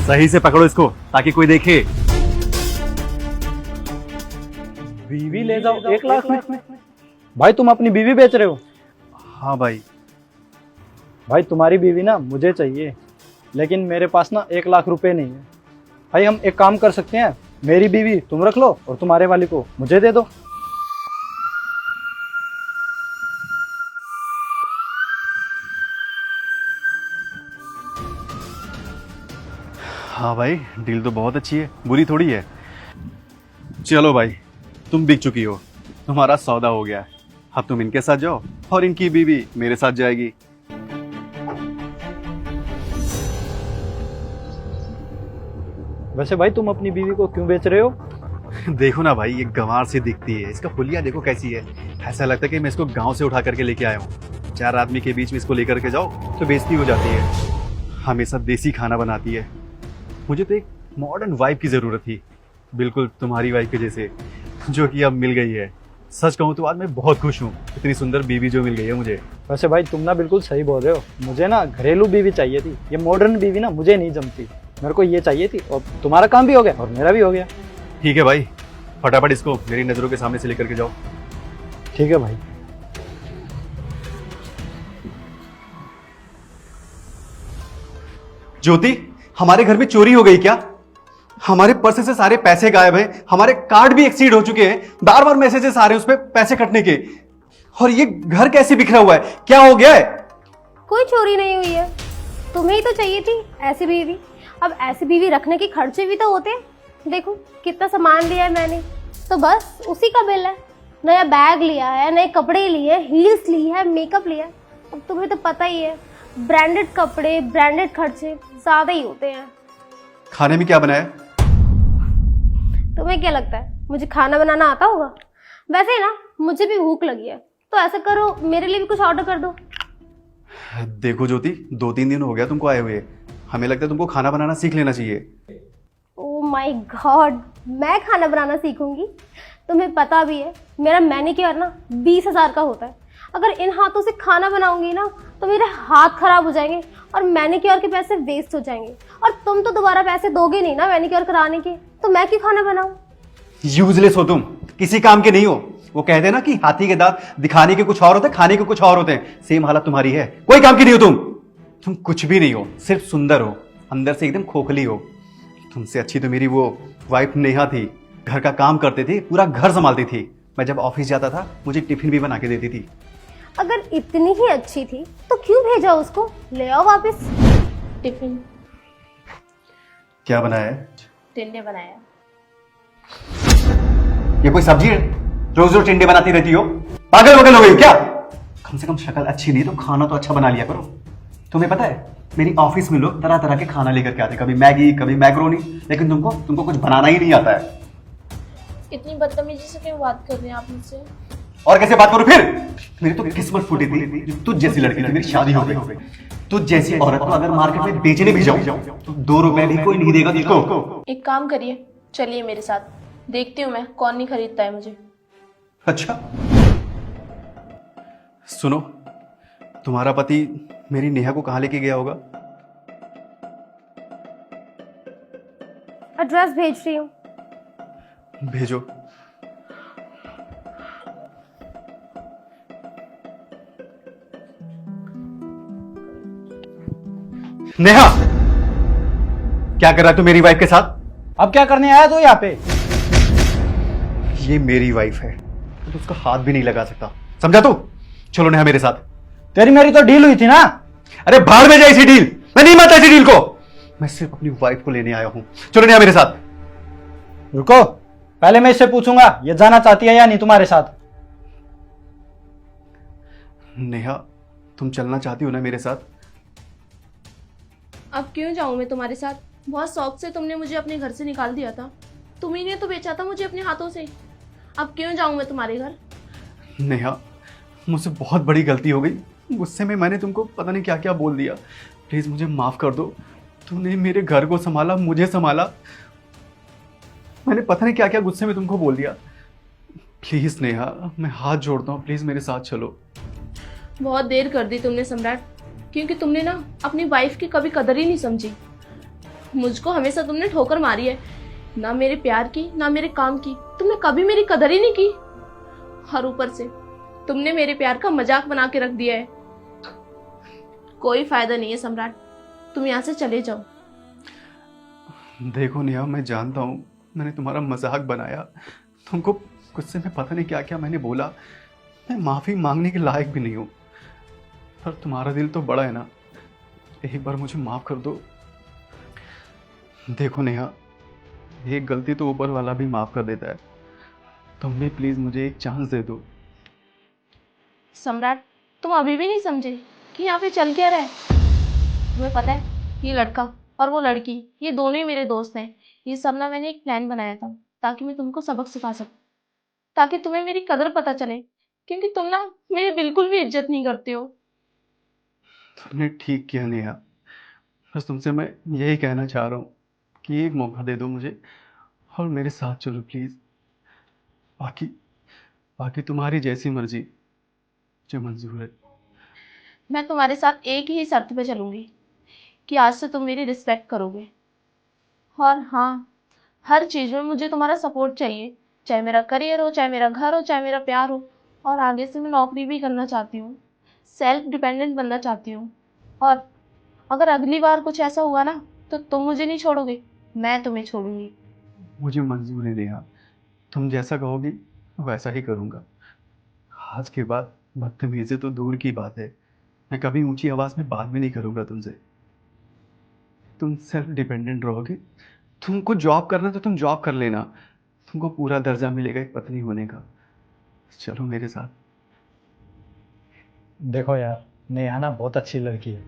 सही से पकड़ो इसको ताकि कोई देखे। बीवी ले जाओ 1 लाख में? भाई तुम अपनी बीवी बेच रहे हो? हाँ भाई। भाई तुम्हारी बीवी ना मुझे चाहिए, लेकिन मेरे पास ना 1 लाख रुपए नहीं है। भाई हम एक काम कर सकते हैं, मेरी बीवी तुम रख लो और तुम्हारे वाली को मुझे दे दो। हाँ भाई, डील तो बहुत अच्छी है, बुरी थोड़ी है। चलो भाई, तुम बिक चुकी हो, तुम्हारा सौदा हो गया है। अब तुम इनके साथ जाओ और इनकी बीवी मेरे साथ जाएगी। वैसे भाई तुम अपनी बीवी को क्यों बेच रहे हो? देखो ना भाई, ये गंवार सी दिखती है, इसका हुलिया देखो कैसी है। ऐसा लगता है कि मैं इसको गांव से उठा करके लेके आया हूँ। 4 आदमी के बीच में इसको लेकर के जाओ तो बेइज्जती हो जाती है। हमेशा देसी खाना बनाती है। मुझे तो एक मॉडर्न वाइफ की जरूरत थी, बिल्कुल तुम्हारी वाइफ के जैसे, जो कि अब मिल गई है। सच कहूँ तो आज मैं बहुत खुश हूँ, इतनी सुंदर बीवी जो मिल गई है मुझे। वैसे भाई तुम ना बिल्कुल सही बोल रहे हो, मुझे ना घरेलू बीवी चाहिए थी। ये मॉडर्न बीवी ना मुझे नहीं जमती, मेरे को ये चाहिए थी। और तुम्हारा काम भी हो गया और मेरा भी हो गया। ठीक है भाई, फटाफट इसको मेरी नजरों के सामने से लेकर के जाओ। ठीक है भाई। ज्योति, हमारे घर में चोरी हो गई क्या? हमारे पर्स से सारे पैसे गायब हैं, हमारे कार्ड भी एक्सीड हो चुके हैं, बार बार मैसेजेस आ रहे हैं उस पे पैसे कटने के। और ये घर कैसे बिखरा हुआ है, क्या हो गया है? कोई चोरी नहीं हुई है, तुम्हें ही तो चाहिए थी ऐसी बीवी। अब ऐसी बीवी रखने के खर्चे भी तो होते हैं। देखो कितना सामान लिया है मैंने, तो बस उसी का बिल है। नया बैग लिया है, नए कपड़े लिए, हील्स ली है, मेकअप लिया है। अब तुम्हें तो पता ही है, ब्रांडेड कपड़े, ब्रांडेड खर्चे ज्यादा ही होते हैं। खाने में क्या बनाया? तुम्हें क्या लगता है मुझे खाना बनाना आता होगा? वैसे ना मुझे भी भूख लगी है, तो ऐसा करो मेरे लिए भी कुछ ऑर्डर कर दो। देखो ज्योति, 2-3 दिन हो गया तुमको आए हुए, हमें लगता है तुमको खाना बनाना सीख लेना चाहिए। ओह माय गॉड, मैं खाना बनाना सीखूंगी? तुम्हें पता भी है मेरा मैनिक्योर ना 20,000 का होता है। अगर इन हाथों से खाना बनाऊंगी ना तो मेरे हाथ खराब हो जाएंगे और मैनिक्योर के पैसे वेस्ट हो जाएंगे। और तुम तो दोबारा पैसे दोगे नहीं ना मैनिक्योर कराने के, तो मैं क्यों खाना बनाऊं? यूजलेस हो तुम, किसी काम के नहीं हो। वो कहते हैं ना कि हाथी के दांत दिखाने के कुछ और होते हैं, खाने के कुछ और होते हैं। सेम हालत तुम्हारी है, कोई काम की नहीं हो तुम कुछ भी नहीं हो, सिर्फ सुंदर हो, अंदर से एकदम खोखली हो। तुमसे अच्छी तो मेरी वो वाइफ नेहा थी, घर का काम करती थी, पूरा घर संभालती थी। मैं जब ऑफिस जाता था मुझे टिफिन भी बना के देती थी। अगर इतनी ही अच्छी थी तो क्यों भेजा उसको? ले आओ वापस। टिफिन क्या बनाया है? टिंडे बनाया। ये कोई सब्जी है? रोज रोज टिंडे बनाती रहती हो, पागल वगल हो गई क्या? कम से कम शक्ल अच्छी नहीं तो खाना तो अच्छा बना लिया करो। तुम्हें पता है मेरी ऑफिस में लोग तरह तरह के खाना लेकर के आते, कभी मैगी, कभी मैक्रोनी, लेकिन तुमको कुछ बनाना ही नहीं आता है। इतनी बदतमीजी से क्यों बात कर रहे हैं आप मुझसे? और कैसे बात करूं फिर? मेरी तो किस्मत फूटी थी जो तुझ जैसी लड़की थी, मेरी शादी हो गई। तुझ जैसी औरत को अगर मार्केट में बेचने भी जाऊं तो 2 रुपए भी कोई नहीं देगा तुझको। एक काम करिए, चलिए मेरे साथ, देखती हूँ मैं कौन नहीं खरीदता है मुझे। अच्छा सुनो, तुम्हारा पति मेरी नेहा को कहां लेके गया होगा? एड्रेस भेज रही हूँ। भेजो। नेहा, क्या कर रहा है तू मेरी वाइफ के साथ? अब क्या करने आया तो यहाँ पे? ये मेरी वाइफ है तो उसका हाथ भी नहीं लगा सकता, समझा तू? चलो नेहा मेरे साथ। तेरी मेरी तो डील हुई थी ना। अरे भाड़ में जाए इसी डील, मैं नहीं मानता इसी डील को। मैं सिर्फ अपनी वाइफ को लेने आया हूं। चलो नेहा मेरे साथ। रुको, पहले मैं इससे पूछूंगा ये जाना चाहती है या नहीं तुम्हारे साथ। नेहा, तुम चलना चाहती हो ना मेरे साथ? अब क्यों जाऊं मैं तुम्हारे साथ? बहुत शौक से तुमने मुझे अपने घर से निकाल दिया था, तुम्ही ने तो बेचा था मुझे अपने हाथों से। अब क्यों जाऊं मैं तुम्हारे घर? नेहा, मुझसे बहुत बड़ी गलती हो गई, गुस्से में मैंने तुमको पता नहीं क्या क्या बोल दिया। प्लीज मुझे माफ कर दो। तूने मेरे घर को संभाला, मुझे संभाला, मैंने पता नहीं क्या क्या गुस्से में तुमको बोल दिया। प्लीज नेहा, मैं हाथ जोड़ता हूँ, प्लीज मेरे साथ चलो। बहुत देर कर दी तुमने सम्राट, क्योंकि तुमने ना अपनी वाइफ की कभी कदर ही नहीं समझी। मुझको हमेशा तुमने ठोकर मारी है, ना मेरे प्यार की ना मेरे काम की। तुमने कभी मेरी कदर ही नहीं की, और ऊपर से तुमने मेरे प्यार का मजाक बना के रख दिया है। कोई फायदा नहीं है सम्राट, तुम यहाँ से चले जाओ। देखो नेहा, मैं जानता हूँ मैंने तुम्हारा मजाक बनाया, तुमको गुस्से में पता नहीं क्या क्या मैंने बोला। मैं माफ़ी मांगने के लायक भी नहीं हूँ, पर तुम्हारा दिल तो बड़ा है ना, एक बार मुझे माफ़ कर दो। देखो नेहा, एक गलती तो ऊपर वाला भी माफ़ कर देता है, तुम भी प्लीज़ मुझे एक चांस दे दो। सम्राट, तुम अभी भी नहीं समझे कि यहाँ पे चल क्या रहा है? तुम्हें पता है, ये लड़का और वो लड़की, ये दोनों ही मेरे दोस्त हैं। ये सब ना मैंने एक प्लान बनाया था ताकि मैं तुमको सबक सिखा सकूं, ताकि तुम्हें मेरी कदर पता चले, क्योंकि तुम ना मेरी बिल्कुल भी इज्जत नहीं करते हो। तुमने ठीक किया नेहा, बस तुमसे मैं यही कहना चाह रहा हूँ कि एक मौका दे दो मुझे और मेरे साथ चलो प्लीज़। बाकी बाकी तुम्हारी जैसी मर्जी, जो मंजूर है। मैं तुम्हारे साथ एक ही शर्त पे चलूंगी कि आज से तुम मेरी रिस्पेक्ट करोगे। और हाँ, हर चीज़ में मुझे तुम्हारा सपोर्ट चाहिए, चाहे मेरा करियर हो, चाहे मेरा घर हो, चाहे मेरा प्यार हो। और आगे से मैं नौकरी भी करना चाहती हूँ, सेल्फ डिपेंडेंट बनना चाहती हूँ। और अगर अगली बार कुछ ऐसा हुआ ना, तो तुम मुझे नहीं छोड़ोगे, मैं तुम्हें छोड़ूंगी। मुझे मंजूर है नेहा, तुम जैसा कहोगी वैसा ही करूँगा। आज के बाद बदतमीजी तो दूर की बात है, मैं कभी ऊंची आवाज़ में बात भी नहीं करूँगा तुमसे। तुम सेल्फ डिपेंडेंट रहोगे, तुमको जॉब करना तो तुम जॉब कर लेना, तुमको पूरा दर्जा मिलेगा एक पत्नी होने का। चलो मेरे साथ। देखो यार, नेहा ना बहुत अच्छी लड़की है,